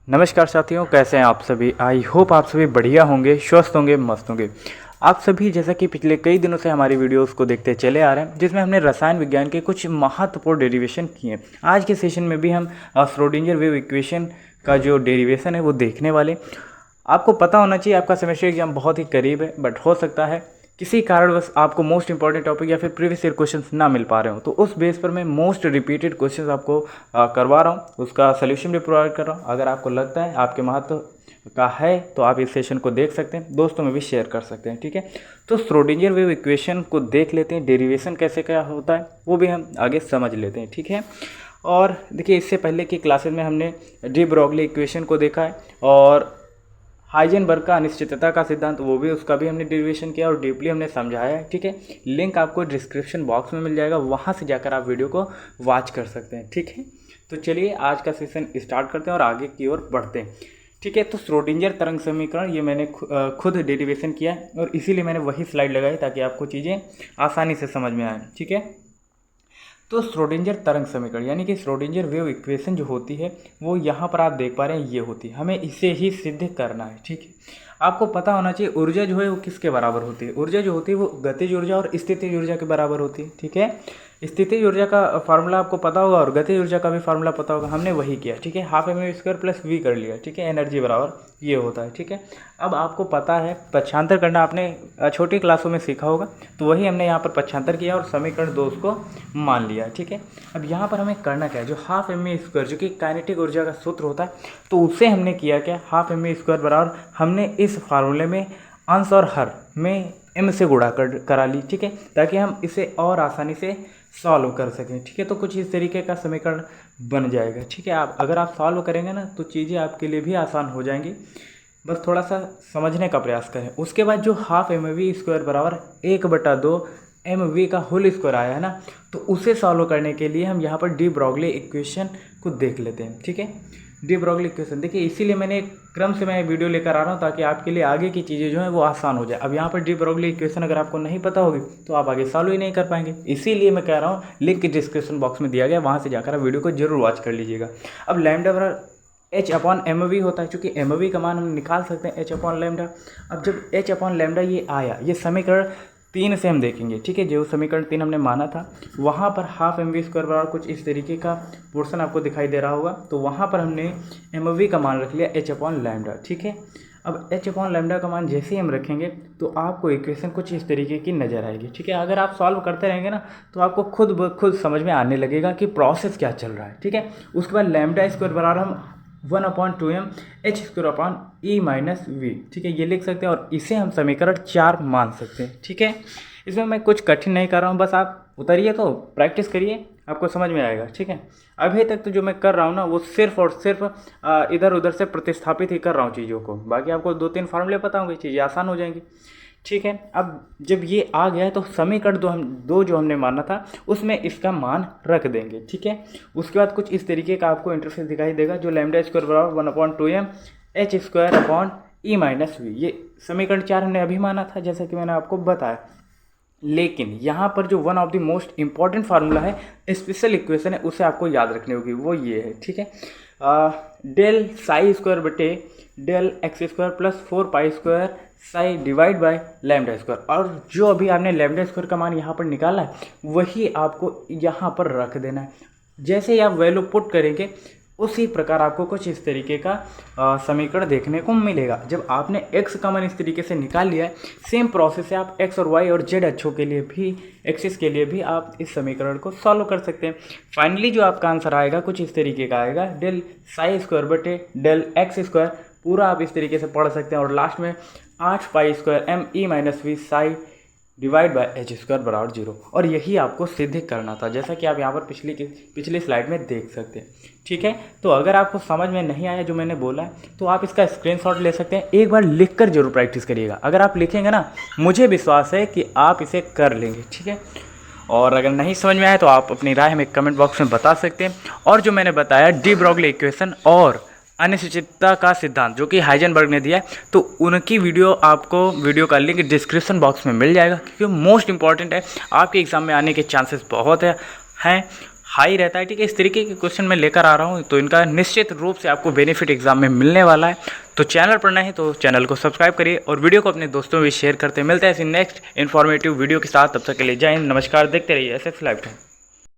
नमस्कार साथियों, कैसे हैं आप सभी। आई होप आप सभी बढ़िया होंगे, स्वस्थ होंगे, मस्त होंगे। आप सभी जैसा कि पिछले कई दिनों से हमारी वीडियोस को देखते चले आ रहे हैं, जिसमें हमने रसायन विज्ञान के कुछ महत्वपूर्ण डेरिवेशन किए हैं। आज के सेशन में भी हम श्रोडिंगर वेव इक्वेशन का जो डेरिवेशन है वो देखने वाले। आपको पता होना चाहिए आपका सेमेस्टर एग्जाम बहुत ही करीब है, बट हो सकता है किसी कारणवश आपको मोस्ट इंपॉर्टेंट टॉपिक या फिर प्रीवियस ईयर क्वेश्चंस ना मिल पा रहे हो, तो उस बेस पर मैं मोस्ट रिपीटेड क्वेश्चंस आपको करवा रहा हूँ, उसका सोल्यूशन भी प्रोवाइड कर रहा हूँ। अगर आपको लगता है आपके महत्व का है तो आप इस सेशन को देख सकते हैं, दोस्तों में भी शेयर कर सकते हैं। ठीक है, तो श्रोडिंगर वेव इक्वेशन को देख लेते हैं, डेरिवेशन कैसे क्या होता है वो भी हम आगे समझ लेते हैं। ठीक है, और देखिए इससे पहले की क्लासेस में हमने डी ब्रोगली इक्वेशन को देखा है और हाइजेनबर्ग का अनिश्चितता का सिद्धांत, वो भी उसका भी हमने डेरिवेशन किया और डीपली हमने समझाया है। ठीक है, लिंक आपको डिस्क्रिप्शन बॉक्स में मिल जाएगा, वहाँ से जाकर आप वीडियो को वॉच कर सकते हैं। ठीक है, तो चलिए आज का सेशन स्टार्ट करते हैं और आगे की ओर बढ़ते हैं। ठीक है, तो श्रोडिंगर तरंग समीकरण ये मैंने खुद डेरिवेशन किया है और इसीलिए मैंने वही स्लाइड लगाई ताकि आपको चीज़ें आसानी से समझ में आए। ठीक है, तो श्रोडिंगर तरंग समीकरण यानी कि श्रोडिंगर वेव इक्वेशन जो होती है वो यहाँ पर आप देख पा रहे हैं, ये होती है। हमें इसे ही सिद्ध करना है। ठीक है, आपको पता होना चाहिए ऊर्जा जो है वो किसके बराबर होती है। ऊर्जा जो होती है वो गतिज ऊर्जा और स्थितिज ऊर्जा के बराबर होती है। ठीक है, स्थितिज ऊर्जा का फार्मूला आपको पता होगा और गतिज ऊर्जा का भी फार्मूला पता होगा, हमने वही किया। ठीक है, half M square plus V कर लिया। ठीक है, एनर्जी बराबर ये होता है। ठीक है, अब आपको पता है पक्षांतर करना आपने छोटी क्लासों में सीखा होगा, तो वही हमने यहाँ पर पक्षांतर किया और समीकरण 2 उसको मान लिया। ठीक है, अब यहाँ पर हमें करना क्या है, जो हाफ एम स्क्वायर जो कि काइनेटिक ऊर्जा का सूत्र होता है, तो उससे हमने किया क्या, हाफ एम स्क्वायर बराबर हमने इस फार्मूले में अंश और हर में m से गुणा करा ली। ठीक है, ताकि हम इसे और आसानी से सॉल्व कर सकें। ठीक है, तो कुछ इस तरीके का समीकरण बन जाएगा। ठीक है, अगर आप सॉल्व करेंगे ना तो चीज़ें आपके लिए भी आसान हो जाएंगी, बस थोड़ा सा समझने का प्रयास करें। उसके बाद जो हाफ एम वी स्क्वायर बराबर 1/2 एम वी का होल स्क्वायर आया है ना, तो उसे सॉल्व करने के लिए हम यहाँ पर डी ब्रोगली इक्वेशन को देख लेते हैं। ठीक है, डी ब्रोगली इक्वेशन देखिए, इसीलिए मैंने एक क्रम से मैं वीडियो लेकर आ रहा हूँ ताकि आपके लिए आगे की चीज़ें जो हैं वो आसान हो जाए। अब यहाँ पर डी ब्रोगली इक्वेशन अगर आपको नहीं पता होगी तो आप आगे सॉल्व ही नहीं कर पाएंगे, इसीलिए मैं कह रहा हूँ लिंक डिस्क्रिप्शन बॉक्स में दिया गया, वहाँ से जाकर आप वीडियो को जरूर वॉच कर लीजिएगा। अब लैम्डा बराबर h/mv होता है, क्योंकि mv का मान हम निकाल सकते हैं h/लैम्डा। अब जब h/लैम्डा ये आया, ये समीकरण 3 से हम देखेंगे। ठीक है, जो समीकरण 3 हमने माना था वहाँ पर हाफ एम वी स्क्वायर बराबर कुछ इस तरीके का पोर्शन आपको दिखाई दे रहा होगा, तो वहाँ पर हमने एम वी का मान रख लिया h/लैम्डा। ठीक है, अब h/लैम्डा का मान जैसे ही हम रखेंगे तो आपको इक्वेशन कुछ इस तरीके की नज़र आएगी। ठीक है, अगर आप सॉल्व करते रहेंगे ना तो आपको खुद ब खुद समझ में आने लगेगा कि प्रोसेस क्या चल रहा है। ठीक है, उसके बाद लैम्डा स्क्वायर बराबर हम 1/2m h²/e-v। ठीक है, ये लिख सकते हैं और इसे हम समीकरण 4 मान सकते हैं। ठीक है, इसमें मैं कुछ कठिन नहीं कर रहा हूँ, बस आप उतरिए तो प्रैक्टिस करिए, आपको समझ में आएगा। ठीक है, अभी तक तो जो मैं कर रहा हूँ ना वो सिर्फ और सिर्फ इधर उधर से प्रतिस्थापित ही कर रहा हूँ चीज़ों को, बाकी आपको 2-3 फार्मूले पता होंगे, चीज़ें आसान हो जाएंगी। ठीक है, अब जब ये आ गया है तो समीकरण दो जो हमने माना था उसमें इसका मान रख देंगे। ठीक है, उसके बाद कुछ इस तरीके का आपको इंटरफेस दिखाई देगा, जो लैम्डा स्क्वायर बराबर 1/2m h²/e-v। ये समीकरण 4 हमने अभी माना था जैसा कि मैंने आपको बताया, लेकिन यहाँ पर जो one of the most important formula है, स्पेशल इक्वेशन है, उसे आपको याद रखनी होगी, वो ये है। ठीक है, डेल साई स्क्वायर बटे del x square plus 4π² psi divide by lambda square, और जो अभी आपने लैम्डा स्क्वायर का मान यहाँ पर निकाला है वही आपको यहाँ पर रख देना है। जैसे ही आप वैल्यू पुट करेंगे उसी प्रकार आपको कुछ इस तरीके का समीकरण देखने को मिलेगा। जब आपने x का मान इस तरीके से निकाल लिया है, सेम प्रोसेस है, आप x और y और z अक्षों के लिए भी, एक्सिस के लिए भी आप इस समीकरण को सॉल्व कर सकते हैं। फाइनली जो आपका आंसर आएगा कुछ इस तरीके का आएगा, डेल साई स्क्वायर बटे डेल एक्स स्क्वायर, पूरा आप इस तरीके से पढ़ सकते हैं, और लास्ट में 8π² m e-v Sai divide bye h² बराबर 0, और यही आपको सिद्ध करना था, जैसा कि आप यहाँ पर पिछली स्लाइड में देख सकते हैं। ठीक है, तो अगर आपको समझ में नहीं आया जो मैंने बोला है तो आप इसका स्क्रीनशॉट ले सकते हैं, एक बार लिखकर जरूर प्रैक्टिस करिएगा। अगर आप लिखेंगे ना, मुझे विश्वास है कि आप इसे कर लेंगे। ठीक है, और अगर नहीं समझ में आया तो आप अपनी राय हमें कमेंट बॉक्स में बता सकते हैं। और जो मैंने बताया डी ब्रोगली इक्वेशन और अनिश्चितता का सिद्धांत जो कि हाइजेनबर्ग ने दिया है, तो उनकी वीडियो का लिंक डिस्क्रिप्शन बॉक्स में मिल जाएगा, क्योंकि मोस्ट इंपॉर्टेंट है, आपके एग्जाम में आने के चांसेस बहुत हैं। हाई रहता है। ठीक है, इस तरीके के क्वेश्चन मैं लेकर आ रहा हूँ, तो इनका निश्चित रूप से आपको बेनिफिट एग्जाम में मिलने वाला है। तो चैनल पर नए हैं तो चैनल को सब्सक्राइब करिए और वीडियो को अपने दोस्तों में शेयर करते हैं। मिलते हैं ऐसी नेक्स्ट इन्फॉर्मेटिव वीडियो के साथ, तब तक के लिए जय हिंद, नमस्कार। देखते रहिए SF लाइव टाइम।